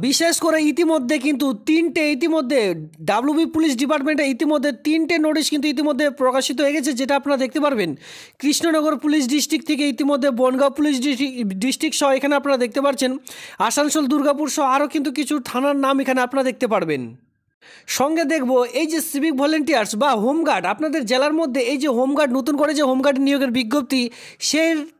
বিশেষ করে ইতিমধ্যে কিন্তু ডাব্লিউবি পুলিশ ডিপার্টমেন্টে ইতিমধ্যে 3টে নোটিশ কিন্তু ইতিমধ্যে প্রকাশিত হয়ে গেছে, যেটা আপনারা দেখতে পারবেন। কৃষ্ণনগর পুলিশ ডিস্ট্রিক্ট থেকে ইতিমধ্যে বনগাঁও পুলিশ ডিস্ট্রিক্ট সহ এখানে আপনারা দেখতে পাচ্ছেন, আসানসোল, দুর্গাপুর সহ আরও কিন্তু কিছু থানার নাম এখানে আপনারা দেখতে পারবেন। সঙ্গে দেখব এই যে সিভিক ভলেন্টিয়ার্স বা হোমগার্ড, আপনাদের জেলার মধ্যে এই যে হোমগার্ড নতুন করে যে হোমগার্ড নিয়োগের বিজ্ঞপ্তি,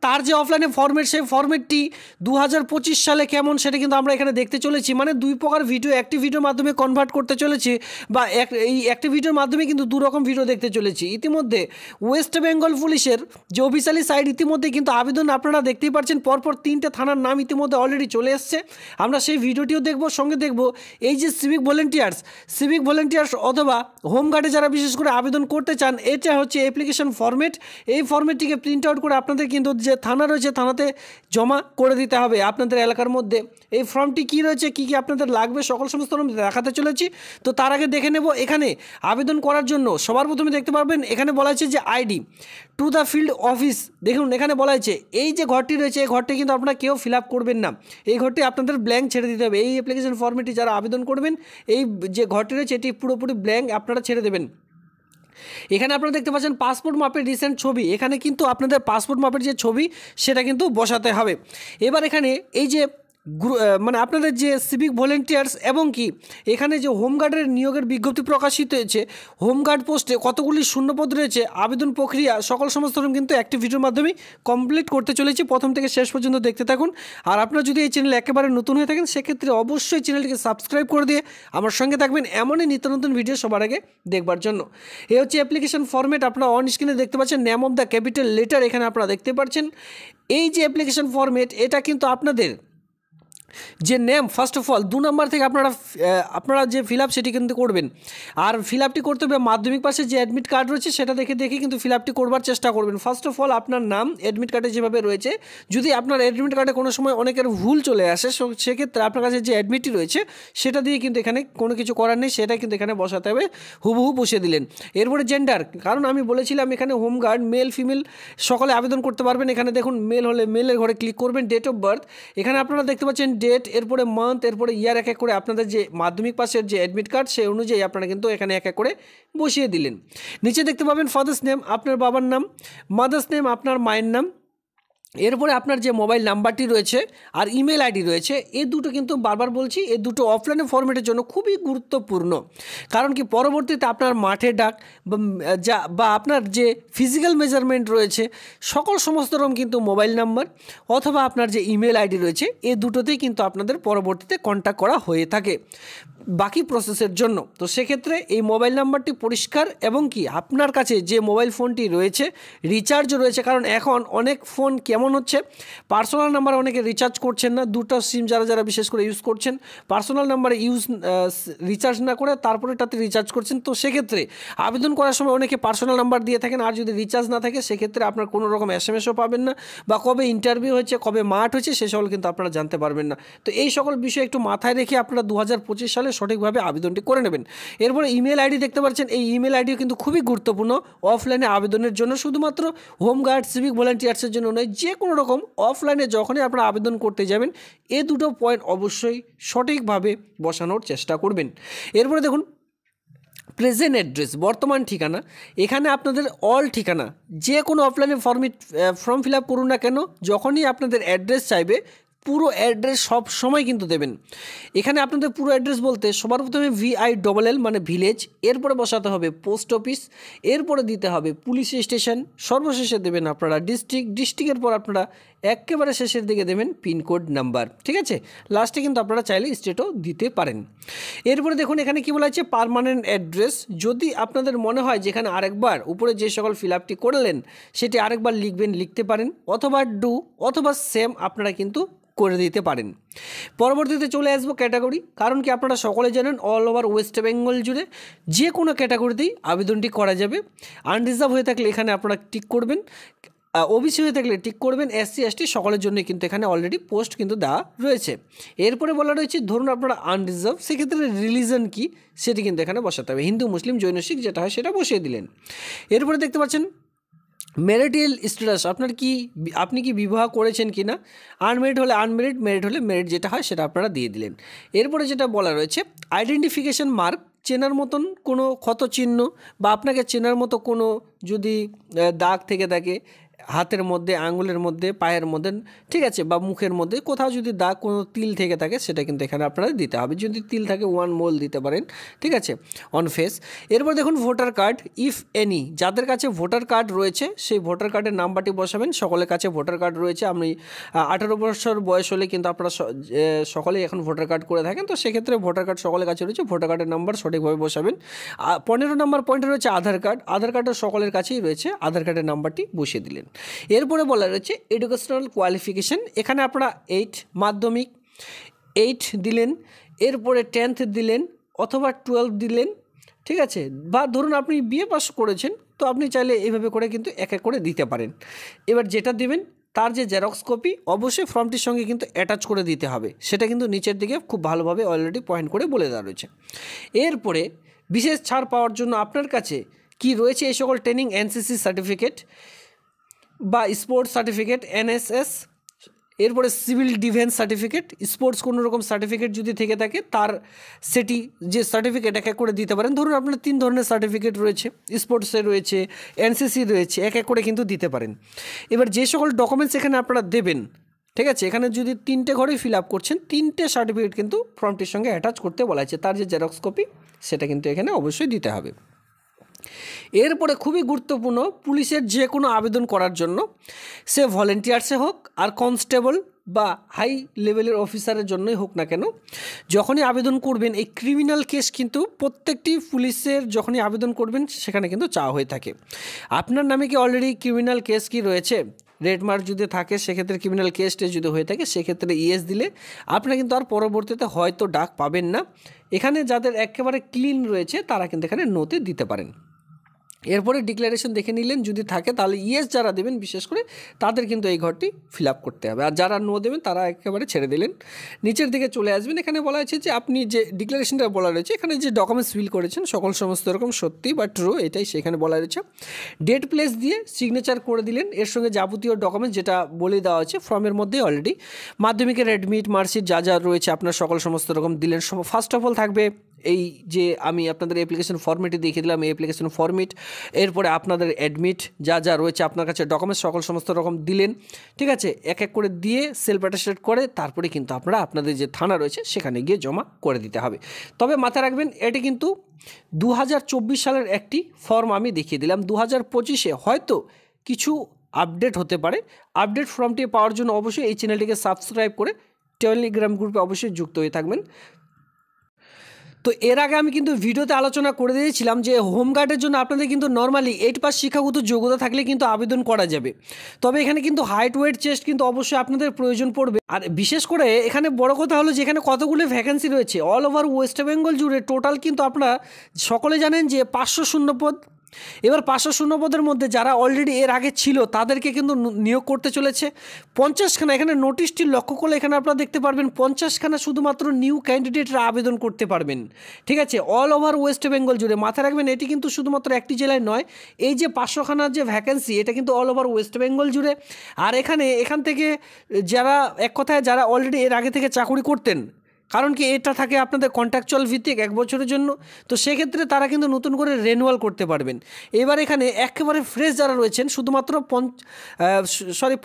তার যে অফলাইনে ফরম্যাট, সেই ফরম্যাটটি 2025 সালে কেমন সেটা কিন্তু আমরা এখানে দেখতে চলেছি। মানে দুই প্রকার ভিডিও, একটি ভিডিওর মাধ্যমে কনভার্ট করতে চলেছি, বা এই একটি ভিডিওর মাধ্যমে কিন্তু দু রকম ভিডিও দেখতে চলেছি। ইতিমধ্যে ওয়েস্ট বেঙ্গল পুলিশের যে অফিসিয়ালি সাইট ইতিমধ্যে কিন্তু আবেদন আপনারা দেখতেই পাচ্ছেন, পরপর 3টে থানার নাম ইতিমধ্যে অলরেডি চলে এসছে। আমরা সেই ভিডিওটিও দেখব। সঙ্গে দেখব এই যে সিভিক ভলেন্টিয়ার্স অথবা হোমগার্ডে যারা বিশেষ করে আবেদন করতে চান, এটা হচ্ছে অ্যাপ্লিকেশন ফরম্যাট। এই ফরম্যাটটিকে প্রিন্ট আউট করে আপনাদের কিন্তু যে থানা রয়েছে থানাতে জমা করে দিতে হবে আপনাদের এলাকার মধ্যে। এই ফর্মটি কী রয়েছে, কী কী আপনাদের লাগবে, সমস্ত দেখাতে চলেছি। তো তার আগে দেখে নেব এখানে আবেদন করার জন্য সবার প্রথমে দেখতে পারবেন এখানে বলা হয়েছে যে ID to the field office. দেখুন এখানে বলা হয়েছে এই যে ঘরটি রয়েছে, এই ঘরটি কিন্তু আপনারা কেউ ফিল আপ করবেন না, এই ঘরটি আপনাদের ব্ল্যাঙ্ক ছেড়ে দিতে হবে। এই অ্যাপ্লিকেশন ফর্মটি যারা আবেদন করবেন, এই যে ঘরটি রয়েছে এটি পুরোপুরি ব্ল্যাঙ্ক আপনারা ছেড়ে দেবেন। এখানে আপনারা দেখতে পাচ্ছেন পাসপোর্ট মাপের রিসেন্ট ছবি, এখানে কিন্তু আপনাদের পাসপোর্ট মাপের যে ছবি সেটা কিন্তু বসাতে হবে। এবার এখানে এই যে মানে আপনাদের যে সিভিক ভলেন্টিয়ার্স এবং কি এখানে যে হোমগার্ডের নিয়োগের বিজ্ঞপ্তি প্রকাশিত হয়েছে, হোমগার্ড পোস্টে কতগুলি শূন্যপদ রয়েছে, আবেদন প্রক্রিয়া সমস্ত কিন্তু একটি ভিডিওর মাধ্যমে কমপ্লিট করতে চলেছি। প্রথম থেকে শেষ পর্যন্ত দেখতে থাকুন। আর আপনারা যদি এই চ্যানেলে একেবারে নতুন হয়ে থাকেন, সেক্ষেত্রে অবশ্যই চ্যানেলটিকে সাবস্ক্রাইব করে দিয়ে আমার সঙ্গে থাকবেন এমনই নিত্য নতুন ভিডিও সবার আগে দেখবার জন্য। এই হচ্ছে অ্যাপ্লিকেশন ফরম্যাট, আপনারা অন স্ক্রিনে দেখতে পাচ্ছেন name of the capital letter, এখানে আপনারা দেখতে পাচ্ছেন। এই যে অ্যাপ্লিকেশন ফরম্যাট, এটা কিন্তু আপনাদের যে নেম ফার্স্ট অফ অল 2 নম্বর থেকে আপনারা যে ফিল আপ সেটি কিন্তু করবেন। আর ফিল আপটি করতে হবে মাধ্যমিক পাশে যে অ্যাডমিট কার্ড রয়েছে সেটা দেখে কিন্তু ফিল আপটি করবার চেষ্টা করবেন। ফার্স্ট অফ অল আপনার নাম অ্যাডমিট কার্ডে যেভাবে রয়েছে, যদি আপনার অ্যাডমিট কার্ডে কোনো সময় অনেকের ভুল চলে আসে, সেক্ষেত্রে আপনার কাছে যে অ্যাডমিটটি রয়েছে সেটা দিয়ে কিন্তু এখানে কোনো কিছু করার নেই, সেটা কিন্তু এখানে বসাতে হবে, হুবহু বসিয়ে দিলেন। এরপরে জেন্ডার, কারণ আমি বলেছিলাম এখানে হোমগার্ড মেল ফিমেল সকলে আবেদন করতে পারবেন। এখানে দেখুন মেল হলে মেলের ঘরে ক্লিক করবেন। ডেট অফ বার্থ, এখানে আপনারা দেখতে পাচ্ছেন ডেট, এরপরে মান্থ, এরপরে ইয়ার, এক এক করে আপনাদের যে মাধ্যমিক পাশের যে অ্যাডমিট কার্ড সেই অনুযায়ী আপনারা কিন্তু এখানে এক এক করে বসিয়ে দিলেন। নিচে দেখতে পাবেন ফাদার্স নেম আপনার বাবার নাম, মাদার্স নেম আপনার মায়ের নাম, এরপরে আপনার যে মোবাইল নাম্বারটি রয়েছে আর ইমেল আইডি রয়েছে, এই দুটো কিন্তু বারবার বলছি এই দুটো অফলাইনে ফরম্যাটের জন্য খুবই গুরুত্বপূর্ণ। কারণ কি পরবর্তীতে আপনার মাঠে ডাক বা আপনার যে ফিজিক্যাল মেজারমেন্ট রয়েছে সমস্ত রকম কিন্তু মোবাইল নাম্বার অথবা আপনার যে ইমেল আইডি রয়েছে, এই দুটোতেই কিন্তু আপনাদের পরবর্তীতে কন্ট্যাক্ট করা হয়ে থাকে বাকি প্রসেসের জন্য। তো সেক্ষেত্রে এই মোবাইল নাম্বারটি পরিষ্কার এবং কি আপনার কাছে যে মোবাইল ফোনটি রয়েছে রিচার্জও রয়েছে, কারণ এখন অনেক ফোন কেমন হচ্ছে পার্সোনাল নাম্বার অনেকে রিচার্জ করছেন না, দুটো সিম যারা বিশেষ করে ইউজ করছেন পার্সোনাল নাম্বারে রিচার্জ না করে তারপরেটাতে রিচার্জ করছেন। তো সেক্ষেত্রে আবেদন করার সময় অনেকে পার্সোনাল নাম্বার দিয়ে থাকেন, আর যদি রিচার্জ না থাকে সেক্ষেত্রে আপনার কোনো রকম SMS-ও পাবেন না, বা কবে ইন্টারভিউ হয়েছে কবে মাঠ হয়েছে সে সকল কিন্তু আপনারা জানতে পারবেন না। তো এই সকল বিষয় একটু মাথায় রেখে আপনারা 2025 সালে সঠিকভাবে আবেদনটি করে নেবেন। এরপরে ইমেল আইডি দেখতে পাচ্ছেন, এই ইমেল আইডিও কিন্তু খুবই গুরুত্বপূর্ণ অফলাইনে আবেদনের জন্য, শুধুমাত্র হোমগার্ড সিভিক ভলেন্টিয়ার্সের জন্য নয়, যে কোনো রকম অফলাইনে যখনই আপনারা আবেদন করতে যাবেন এই দুটো পয়েন্ট অবশ্যই সঠিকভাবে বসানোর চেষ্টা করবেন। এরপরে দেখুন প্রেজেন্ট অ্যাড্রেস, বর্তমান ঠিকানা, এখানে আপনাদের অল ঠিকানা, যে কোনো অফলাইনে ফর্ম ফিল আপ করুন না কেন, যখনই আপনাদের অ্যাড্রেস চাইবে পুরো অ্যাড্রেস সব সময় কিন্তু দেবেন। এখানে আপনাদের পুরো অ্যাড্রেস বলতে সবার প্রথমে VILL মানে ভিলেজ, এরপরে বসাতে হবে পোস্ট অফিস, এরপরে দিতে হবে পুলিশ স্টেশন, সর্বশেষে দেবেন আপনারা ডিস্ট্রিক্টের পর আপনারা একেবারে শেষের দিকে দেবেন পিনকোড নাম্বার, ঠিক আছে। লাস্টে কিন্তু আপনারা চাইলে স্টেটও দিতে পারেন। এরপরে দেখুন এখানে কী বলা হচ্ছে পার্মানেন্ট অ্যাড্রেস, যদি আপনাদের মনে হয় যেখানে আরেকবার উপরে যে সকল ফিল আপটি করলেন সেটি আরেকবার লিখতে পারেন, অথবা অথবা সেম আপনারা কিন্তু করে দিতে পারেন। পরবর্তীতে চলে আসবো ক্যাটাগরি, কারণ কি আপনারা সকলে জানেন অল ওভার ওয়েস্ট বেঙ্গল জুড়ে যে কোনো ক্যাটাগরিতেই আবেদনটি করা যাবে। আনরিজার্ভ হয়ে থাকলে এখানে আপনারা টিক করবেন, OBC হয়ে থাকলে টিক করবেন, SC ST সকলের জন্য কিন্তু এখানে অলরেডি পোস্ট কিন্তু দেওয়া রয়েছে। এরপরে বলা রয়েছে ধরুন আপনারা আনরিজার্ভ, সেক্ষেত্রে রিলিজন কি সেটি কিন্তু এখানে বসাতে হবে, হিন্দু মুসলিম জৈন শিখ যেটা হয় সেটা বসিয়ে দিলেন। এরপরে দেখতে পাচ্ছেন ম্যারিটাল স্ট্যাটাস আপনি কি বিবাহ করেছেন কি না, আনমেরিড হলে আনমেরিড, মেরিড হলে মেরিড যেটা হয় সেটা আপনারা দিয়ে দিলেন। এরপরে যেটা বলা রয়েছে আইডেন্টিফিকেশন মার্ক, চেনার মতন কোনো ক্ষত চিহ্ন বা আপনাকে চেনার মতো কোনো যদি দাগ থেকে থাকে হাতের মধ্যে, আঙুলের মধ্যে, পায়ের মধ্যে, ঠিক আছে, বা মুখের মধ্যে কোথাও যদি দাগ, কোনো তিল থেকে থাকে সেটা কিন্তু এখানে আপনারা দিতে হবে। যদি তিল থাকে 1 মোল দিতে পারেন, ঠিক আছে, অন ফেস। এরপর দেখুন ভোটার কার্ড, ইফ এনি, যাদের কাছে ভোটার কার্ড রয়েছে সেই ভোটার কার্ডের নাম্বারটি বসাবেন। সকলের কাছে ভোটার কার্ড রয়েছে, আপনি 18 বছর বয়স হলে কিন্তু আপনারা সকলেই এখন ভোটার কার্ড করে থাকেন, তো সেক্ষেত্রে ভোটার কার্ড সকলের কাছে রয়েছে, ভোটার কার্ডের নাম্বার সঠিকভাবে বসাবেন। 15 নম্বর পয়েন্টে রয়েছে আধার কার্ড, আধার কার্ডও সকলের কাছেই রয়েছে, আধার কার্ডের নাম্বারটি বসিয়ে দিলেন। এরপরে বলা রয়েছে এডুকেশনাল কোয়ালিফিকেশান, এখানে আপনারা 8 মাধ্যমিক 8 দিলেন, এরপরে 10th দিলেন অথবা 12 দিলেন, ঠিক আছে, বা ধরুন আপনি বিএ পাস করেছেন, তো আপনি চাইলে এইভাবে করে কিন্তু এক এক করে দিতে পারেন। এবার যেটা দিবেন তার যে জেরক্স কপি অবশ্যই ফর্মটির সঙ্গে কিন্তু অ্যাটাচ করে দিতে হবে, সেটা কিন্তু নিচের দিকে খুব ভালোভাবে অলরেডি পয়েন্ট করে বলে দেওয়া রয়েছে। এরপরে বিশেষ ছাড় পাওয়ার জন্য আপনার কাছে কি রয়েছে, এই সকল ট্রেনিং, এনসিসি সার্টিফিকেট বা স্পোর্টস সার্টিফিকেট, এনএসএস, এরপরে সিভিল ডিফেন্স সার্টিফিকেট, স্পোর্টস কোনো রকম সার্টিফিকেট যদি থেকে থাকে তার সেটি যে সার্টিফিকেট এক এক করে দিতে পারেন। ধরুন আপনার 3 ধরনের সার্টিফিকেট রয়েছে, স্পোর্টসের রয়েছে, এনসিসি রয়েছে, এক এক করে কিন্তু দিতে পারেন। এবার যে সকল ডকুমেন্টস এখানে আপনারা দেবেন, ঠিক আছে, এখানে যদি 3টে ঘরেই ফিল আপ করছেন, 3টে সার্টিফিকেট কিন্তু ফর্মটির সঙ্গে অ্যাটাচ করতে বলা হয়েছে, তার যে জেরক্স কপি সেটা কিন্তু এখানে অবশ্যই দিতে হবে। এরপরে খুবই গুরুত্বপূর্ণ, পুলিশের যে কোনো আবেদন করার জন্য, সে ভলেন্টিয়ার্সে হোক আর কনস্টেবল বা হাই লেভেলের অফিসারের জন্যই হোক না কেন, যখনই আবেদন করবেন এই ক্রিমিনাল কেস কিন্তু প্রত্যেকটি পুলিশের যখনই আবেদন করবেন সেখানে কিন্তু চাওয়া হয়ে থাকে। আপনার নামে কি অলরেডি ক্রিমিনাল কেস কি রয়েছে, রেড মার্ক যদি থাকে সেক্ষেত্রে ক্রিমিনাল কেসটা যদি হয়ে থাকে সেক্ষেত্রে ইয়েস দিলে আপনারা কিন্তু আর পরবর্তীতে হয়তো ডাক পাবেন না। এখানে যাদের একেবারে ক্লিন রয়েছে তারা কিন্তু এখানে নোতে দিতে পারেন। এরপরে ডিক্লারেশন দেখে নিলেন, যদি থাকে তাহলে ইয়েস যারা দেবেন বিশেষ করে তাদের কিন্তু এই ঘরটি ফিল আপ করতে হবে, আর যারা নো দেবেন তারা একেবারে ছেড়ে দিলেন। নিচের দিকে চলে আসবেন, এখানে বলা হয়েছে যে আপনি যে ডিক্লারেশনটা বলা রয়েছে এখানে যে ডকুমেন্টস ফিল করেছেন সকল সমস্ত রকম সত্যি বা ট্রু এটাই সেখানে বলা রয়েছে। ডেট প্লেস দিয়ে সিগনেচার করে দিলেন, এর সঙ্গে যাবতীয় ডকুমেন্টস যেটা বলে দেওয়া হয়েছে ফর্মের মধ্যে অলরেডি, মাধ্যমিকের অ্যাডমিট, মার্কশিট যা যা রয়েছে আপনার সকল সমস্ত রকম দিলেন। ফার্স্ট অফ অল থাকবে এই যে আমি আপনাদের অ্যাপ্লিকেশন ফর্মেটে দেখিয়ে দিলাম, এই অ্যাপ্লিকেশন ফর্মেট, এরপরে আপনাদের অ্যাডমিট যা যা রয়েছে আপনার কাছে ডকুমেন্টস সকল সমস্ত রকম দিলেন, ঠিক আছে, এক এক করে দিয়ে সেলফ অ্যাটাস্টেড করে তারপরে কিন্তু আপনারা আপনাদের যে থানা রয়েছে সেখানে গিয়ে জমা করে দিতে হবে। তবে মাথায় রাখবেন এটি কিন্তু 2024 সালের একটি ফর্ম আমি দেখিয়ে দিলাম, 2025-এ হয়তো কিছু আপডেট হতে পারে। আপডেট ফর্মটি পাওয়ার জন্য অবশ্যই এই চ্যানেলটিকে সাবস্ক্রাইব করে টেলিগ্রাম গ্রুপে অবশ্যই যুক্ত হয়ে থাকবেন। তো এর আগে আমি কিন্তু ভিডিওতে আলোচনা করে দিয়েছিলাম যে হোমগার্ডের জন্য আপনাদের কিন্তু নর্মালি 8 পাস শিক্ষাগত যোগ্যতা থাকলে কিন্তু আবেদন করা যাবে। তবে এখানে কিন্তু হাইট, ওয়েট, চেস্ট কিন্তু অবশ্যই আপনাদের প্রয়োজন পড়বে। আর বিশেষ করে এখানে বড় কথা হলো যে এখানে কতগুলো ভ্যাকেন্সি রয়েছে অল ওভার ওয়েস্ট বেঙ্গল জুড়ে টোটাল কিন্তু আপনারা সকলে জানেন যে 500 শূন্যপদ। এবার 500 শূন্যপদের মধ্যে যারা অলরেডি এর আগে ছিল তাদেরকে কিন্তু নিয়োগ করতে চলেছে 50খানা। এখানে নোটিশটি লক্ষ্য করলে এখানে আপনারা দেখতে পারবেন 50খানা শুধুমাত্র নিউ ক্যান্ডিডেটরা আবেদন করতে পারবেন, ঠিক আছে, অল ওভার ওয়েস্ট বেঙ্গল জুড়ে। মাথায় রাখবেন এটি কিন্তু শুধুমাত্র একটি জেলায় নয়, এই যে 500খানার যে ভ্যাকেন্সি এটা কিন্তু অল ওভার ওয়েস্ট বেঙ্গল জুড়ে। আর এখান থেকে যারা এক কথায় যারা অলরেডি এর আগে থেকে চাকরি করতেন, কারণ কি এটা থাকে আপনাদের কন্ট্রাকচুয়াল ভিত্তিক 1 বছরের জন্য, তো সেক্ষেত্রে তারা কিন্তু নতুন করে রেনুয়াল করতে পারবেন। এবার এখানে একেবারে ফ্রেশ যারা রয়েছেন শুধুমাত্র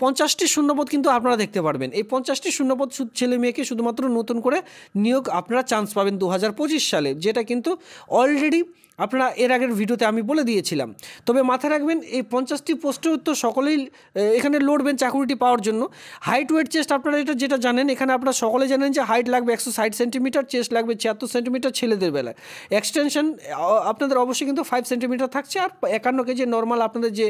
50টি শূন্যপদ কিন্তু আপনারা দেখতে পারবেন। এই 50টি শূন্যপদ ছেলে মেয়েকে শুধুমাত্র নতুন করে নিয়োগ আপনারা চান্স পাবেন 2025 সালে, যেটা কিন্তু অলরেডি আপনারা এর আগের ভিডিওতে আমি বলে দিয়েছিলাম। তবে মাথায় রাখবেন এই 50টি পোস্টে তো সকলেই এখানে লড়বেন চাকরিটি পাওয়ার জন্য। হাইট, ওয়েট, চেস্ট আপনারা যেটা জানেন, এখানে আপনারা সকলে জানেন যে হাইট লাগবে 160 সেন্টিমিটার, চেস্ট লাগবে 76 সেন্টিমিটার ছেলেদের বেলায়। এক্সটেনশন আপনাদের অবশ্যই কিন্তু 5 সেন্টিমিটার থাকছে, আর 51 কেজি নর্মাল আপনাদের যে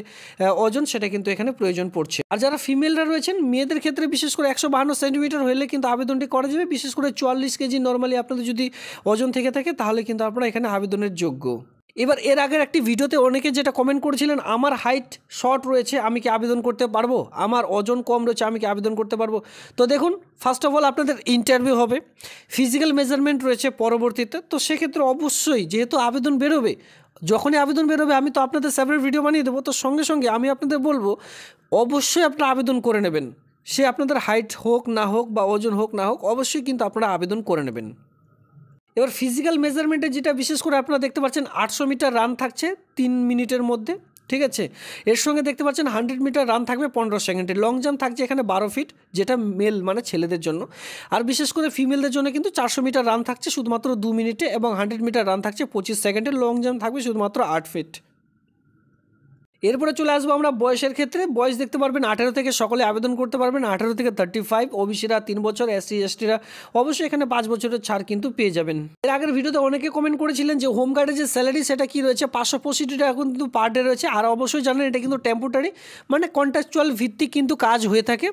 ওজন সেটা কিন্তু এখানে প্রয়োজন পড়ছে। আর যারা ফিমেলরা রয়েছেন মেয়েদের ক্ষেত্রে বিশেষ করে 152 সেন্টিমিটার হলে কিন্তু আবেদনটি করা যাবে। বিশেষ করে 44 কেজি নর্মালি আপনাদের যদি ওজন থেকে থাকে তাহলে কিন্তু আপনারা এখানে আবেদনের যোগ্য। এবার এর আগের একটি ভিডিওতে অনেকে যেটা কমেন্ট করেছিলেন, আমার হাইট শর্ট রয়েছে আমি কি আবেদন করতে পারবো, আমার ওজন কম রয়েছে আমি কি আবেদন করতে পারবো। তো দেখুন, ফার্স্ট অফ অল আপনাদের ইন্টারভিউ হবে, ফিজিক্যাল মেজারমেন্ট রয়েছে পরবর্তীতে। তো সেক্ষেত্রে অবশ্যই যেহেতু আবেদন বেরোবে যখনই আবেদন বেরোবে আমি তো আপনাদের সেপারেট ভিডিও বানিয়ে দেবো, তো সঙ্গে সঙ্গে আমি আপনাদের বলবো অবশ্যই আপনারা আবেদন করে নেবেন। সে আপনাদের হাইট হোক না হোক বা ওজন হোক না হোক, অবশ্যই কিন্তু আপনারা আবেদন করে নেবেন। এবার ফিজিক্যাল মেজারমেন্টে যেটা বিশেষ করে আপনারা দেখতে পাচ্ছেন 800 মিটার রান থাকছে 3 মিনিটের মধ্যে, ঠিক আছে। এর সঙ্গে দেখতে পাচ্ছেন 100 মিটার রান থাকবে 15 সেকেন্ডে। লং জাম্প থাকছে এখানে 12 ফিট, যেটা মেল মানে ছেলেদের জন্য। আর বিশেষ করে ফিমেলদের জন্য কিন্তু 400 মিটার রান থাকছে শুধুমাত্র 2 মিনিটে, এবং 100 মিটার রান থাকছে 25 সেকেন্ডে। লং জাম্প থাকবে শুধুমাত্র 8 ফিট। এরপরে চলে আসবো আমরা বয়সের ক্ষেত্রে। বয়স দেখতে পারবেন 18 থেকে সকলে আবেদন করতে পারবেন, 18 থেকে 35। ওবিসিরা 3 বছর, এসসি এসটিরা অবশ্যই এখানে 5 বছরের ছাড় কিন্তু পেয়ে যাবেন। এর আগের ভিডিওতে অনেকে কমেন্ট করেছিলেন যে হোমগার্ডের যে স্যালারি সেটা কি রয়েছে, 565 টাকা কিন্তু পার ডে রয়েছে। আর অবশ্যই জানেন এটা কিন্তু টেম্পোরারি মানে কন্ট্রাকচুয়াল ভিত্তিক কিন্তু কাজ হয়ে থাকে।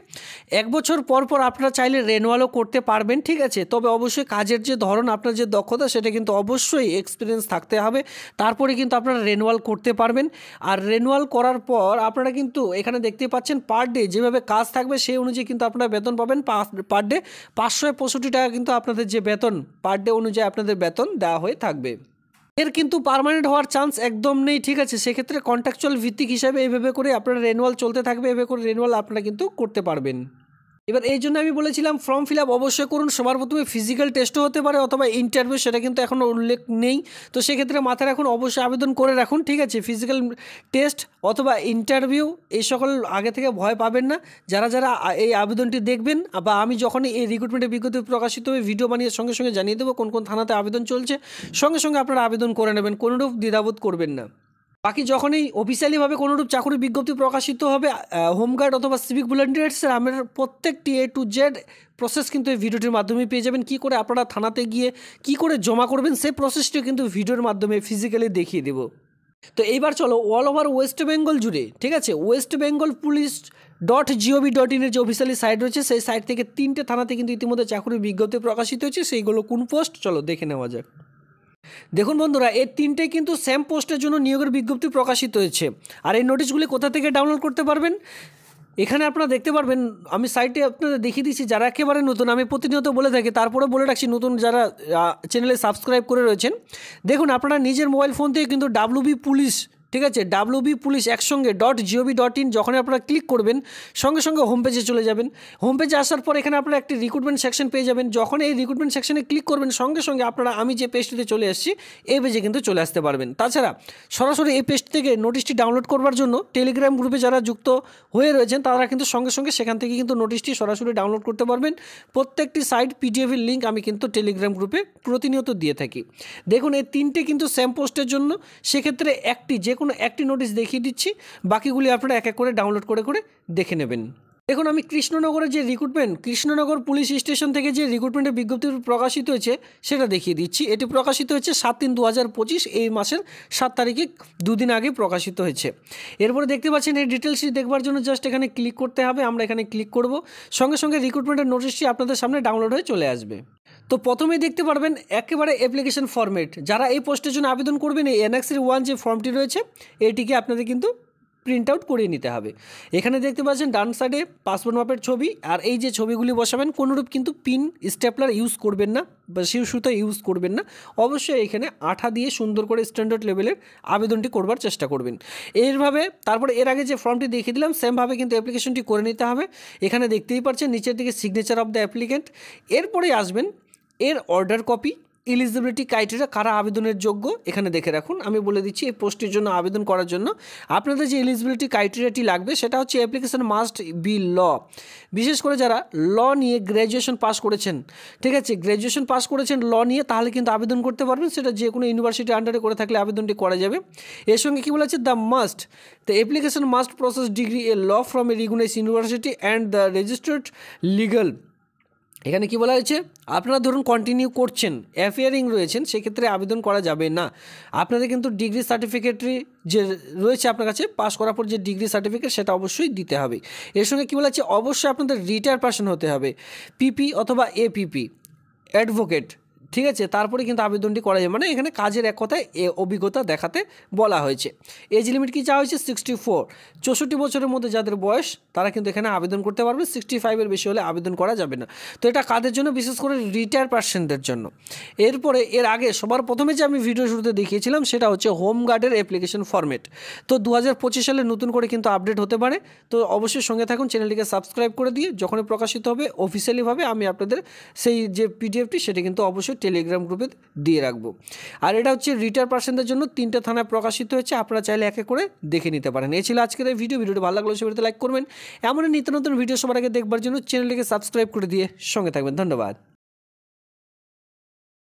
1 বছর পর পর আপনারা চাইলে রেনুয়ালও করতে পারবেন, ঠিক আছে। তবে অবশ্যই কাজের যে ধরন, আপনার যে দক্ষতা, সেটা কিন্তু অবশ্যই এক্সপিরিয়েন্স থাকতে হবে, তারপরে কিন্তু আপনারা রেনুয়াল করতে পারবেন। আর রেনুয়াল করার পর আপনারা কিন্তু এখানে দেখতে পাচ্ছেন পার ডে যেভাবে কাজ থাকবে সেই অনুযায়ী কিন্তু আপনারা বেতন পাবেন। পার ডে 565 টাকা কিন্তু আপনাদের যে বেতন পার ডে অনুযায়ী আপনাদের বেতন দেওয়া হয়ে থাকবে। এর কিন্তু পার্মানেন্ট হওয়ার চান্স একদম নেই, ঠিক আছে। সেক্ষেত্রে কন্ট্রাকচুয়াল ভিত্তিক হিসাবে এইভাবে করে আপনারা রেনুয়াল চলতে থাকবে, এভাবে করে রেনুয়াল আপনারা কিন্তু করতে পারবেন। এবার এই জন্য আমি বলেছিলাম ফর্ম ফিল আপ অবশ্যই করুন। সবার প্রথমে ফিজিক্যাল টেস্টও হতে পারে অথবা ইন্টারভিউ, সেটা কিন্তু এখনও উল্লেখ নেই। তো সেক্ষেত্রে মাথায় রাখুন, অবশ্যই আবেদন করে রাখুন, ঠিক আছে। ফিজিক্যাল টেস্ট অথবা ইন্টারভিউ এই সকল আগে থেকে ভয় পাবেন না। যারা যারা এই আবেদনটি দেখবেন বা আমি যখনই এই রিক্রুটমেন্টের বিজ্ঞপ্তি প্রকাশিত হবে ভিডিও বানিয়ে সঙ্গে সঙ্গে জানিয়ে দেবো কোন কোন থানাতে আবেদন চলছে, সঙ্গে সঙ্গে আপনারা আবেদন করে নেবেন, কোনোরূপ দ্বিধাবোধ করবেন না। বাকি যখনই অফিসিয়ালিভাবে কোনোরূপ চাকরি বিজ্ঞপ্তি প্রকাশিত হবে হোমগার্ড অথবা সিভিক ভলেন্টিয়ার্সের, আমরা প্রত্যেকটি A to Z প্রসেস কিন্তু এই ভিডিওটির মাধ্যমে পেয়ে যাবেন। কী করে আপনারা থানাতে গিয়ে কী করে জমা করবেন সেই প্রসেসটিও কিন্তু ভিডিওর মাধ্যমে ফিজিক্যালি দেখিয়ে দেবো। তো এইবার চলো অল ওভার ওয়েস্ট বেঙ্গল জুড়ে, ঠিক আছে, ওয়েস্ট বেঙ্গল পুলিশ .gov.in এর যে অফিসিয়ালি সাইট রয়েছে সেই সাইট থেকে 3টে থানাতে কিন্তু ইতিমধ্যে চাকরির বিজ্ঞপ্তি প্রকাশিত হয়েছে। সেইগুলো কোন পোস্ট চলো দেখে নেওয়া যাক। দেখুন বন্ধুরা, এই 3টে কিন্তু সেম পোস্টের জন্য নিয়োগের বিজ্ঞপ্তি প্রকাশিত হয়েছে। আর এই নোটিশগুলি কোথা থেকে ডাউনলোড করতে পারবেন, এখানে আপনারা দেখতে পারবেন। আমি সাইটে আপনাদের দেখিয়ে দিচ্ছি, যারা একেবারে নতুন, আমি প্রতিনিয়ত বলে থাকি, তারপরে বলে রাখছি নতুন যারা চ্যানেলে সাবস্ক্রাইব করে রয়েছেন। দেখুন আপনারা নিজের মোবাইল ফোন থেকে কিন্তু WB পুলিশ, ঠিক আছে, WB পুলিশ একসঙ্গে .gov.in যখন আপনারা ক্লিক করবেন সঙ্গে সঙ্গে হোম পেজে চলে যাবেন। হোম পেজে আসার পর এখানে আপনারা একটি রিক্রুটমেন্ট সেকশন পেয়ে যাবেন। যখন এই রিক্রুটমেন্ট সেকশনে ক্লিক করবেন সঙ্গে সঙ্গে আপনারা আমি যে পেজটিতে চলে এসেছি এই পেজে কিন্তু চলে আসতে পারবেন। তাছাড়া সরাসরি এই পেজ থেকে নোটিশটি ডাউনলোড করবার জন্য টেলিগ্রাম গ্রুপে যারা যুক্ত হয়ে রয়েছেন তারা কিন্তু সঙ্গে সঙ্গে সেখান থেকে কিন্তু নোটিশটি সরাসরি ডাউনলোড করতে পারবেন। প্রত্যেকটি সাইট PDF-এর লিঙ্ক আমি কিন্তু টেলিগ্রাম গ্রুপে প্রতিনিয়ত দিয়ে থাকি। দেখুন এই 3টে কিন্তু সেম পোস্টের জন্য, সেক্ষেত্রে যে কোনো একটি নোটিশ দেখিয়ে দিচ্ছি, বাকিগুলি আপনারা এক এক করে ডাউনলোড করে করে দেখে নেবেন। দেখুন আমি কৃষ্ণনগরের যে রিক্রুটমেন্ট, কৃষ্ণনগর পুলিশ স্টেশন থেকে যে রিক্রুটমেন্টের বিজ্ঞপ্তি প্রকাশিত হয়েছে সেটা দেখিয়ে দিচ্ছি। এটি প্রকাশিত হয়েছে 7/3/2025, এই মাসের 7 তারিখে, 2 দিন আগে প্রকাশিত হয়েছে। এরপরে দেখতে পাচ্ছেন এই ডিটেলসটি দেখবার জন্য জাস্ট এখানে ক্লিক করতে হবে। আমরা এখানে ক্লিক করব, সঙ্গে সঙ্গে রিক্রুটমেন্টের নোটিশটি আপনাদের সামনে ডাউনলোড হয়ে চলে আসবে। তো প্রথমেই দেখতে পারবেন একেবারে অ্যাপ্লিকেশন ফরম্যাট, যারা এই পোস্টের জন্য আবেদন করবেন এই NXR 1 যে ফর্মটি রয়েছে এটিকে আপনাদের কিন্তু প্রিন্ট আউট করিয়ে নিতে হবে। এখানে দেখতে পাচ্ছেন ডান সাইডে পাসপোর্ট মাপের ছবি, আর এই যে ছবিগুলি বসাবেন কোনোরূপ কিন্তু পিন স্টেপলার ইউজ করবেন না বা শিউ সুতো ইউজ করবেন না। অবশ্যই এখানে আঠা দিয়ে সুন্দর করে স্ট্যান্ডার্ড লেভেলের আবেদনটি করবার চেষ্টা করবেন। এইভাবে তারপরে এর আগে যে ফর্মটি দেখিয়ে দিলাম সেমভাবে কিন্তু অ্যাপ্লিকেশনটি করে নিতে হবে। এখানে দেখতেই পাচ্ছেন নিচের দিকে সিগনেচার অফ দ্য অ্যাপ্লিকেন্ট। এরপরে আসবেন এর অর্ডার কপি, এলিজিবিলিটি ক্রাইটেরিয়া, কারা আবেদনের যোগ্য এখানে দেখে রাখুন। আমি বলে দিচ্ছি এই পোস্টের জন্য আবেদন করার জন্য আপনাদের যে এলিজিবিলিটি ক্রাইটেরিয়াটি লাগবে সেটা হচ্ছে অ্যাপ্লিকেশন মাস্ট বি ল। বিশেষ করে যারা ল নিয়ে গ্র্যাজুয়েশন পাস করেছেন, ঠিক আছে, গ্র্যাজুয়েশন পাস করেছেন ল নিয়ে, তাহলে কিন্তু আবেদন করতে পারবেন। সেটা যে কোনো ইউনিভার্সিটির আন্ডারে করে থাকলে আবেদনটি করা যাবে। এর সঙ্গে কী বলা হচ্ছে, the must, the application must process degree a law from a recognized university and the registered legal. এখানে কি বলা হয়েছে, আপনারা ধরুন কন্টিনিউ করছেন, অ্যাফেয়ারিং রয়েছেন, সেক্ষেত্রে আবেদন করা যাবে না। আপনাদের কিন্তু ডিগ্রি সার্টিফিকেটরি যে রয়েছে আপনার কাছে পাস করার পর যে ডিগ্রি সার্টিফিকেট সেটা অবশ্যই দিতে হবে। এর সঙ্গে কী বলা হচ্ছে, অবশ্যই আপনাদের রিটায়ার পারসন হতে হবে, PP অথবা APP অ্যাডভোকেট, ঠিক আছে, তারপরে কিন্তু আবেদনটি করা যায়। মানে এখানে কাজের এক কথায় অভিজ্ঞতা দেখাতে বলা হয়েছে। এজ লিমিট কি চাওয়া হয়েছে 64, 64 বছরের মধ্যে যাদের বয়স তারা কিন্তু এখানে আবেদন করতে পারবে। 65-এর বেশি হলে আবেদন করা যাবে না। তো এটা কাদের জন্য? বিশেষ করে রিটায়ার পার্সনদের জন্য। এরপরে এর আগে সবার প্রথমে যে আমি ভিডিও শুরুতে দেখিয়েছিলাম সেটা হচ্ছে হোম গার্ডের অ্যাপ্লিকেশন ফরম্যাট। তো 2025 সালে নতুন করে কিন্তু আপডেট হতে পারে। তো অবশ্যই সঙ্গে থাকুন, চ্যানেলটিকে সাবস্ক্রাইব করে দিয়ে যখনই প্রকাশিত হবে অফিসিয়ালিভাবে আমি আপনাদের সেই যে পিডিএফটি সেটা কিন্তু অবশ্যই টেলিগ্রাম গ্রুপে দিয়ে রাখবো। আর এটা হচ্ছে রিটায়ার পার্সনদের জন্য 3টে থানায় প্রকাশিত হয়েছে, আপনারা চাইলে একে করে দেখে নিতে পারেন। এই ছিল আজকের এই ভিডিওটি ভালো লাগলে সেটা লাইক করবেন। এমন নিত্য নতুন ভিডিও সবার আগে দেখবার জন্য চ্যানেলটিকে সাবস্ক্রাইব করে দিয়ে সঙ্গে থাকবেন। ধন্যবাদ।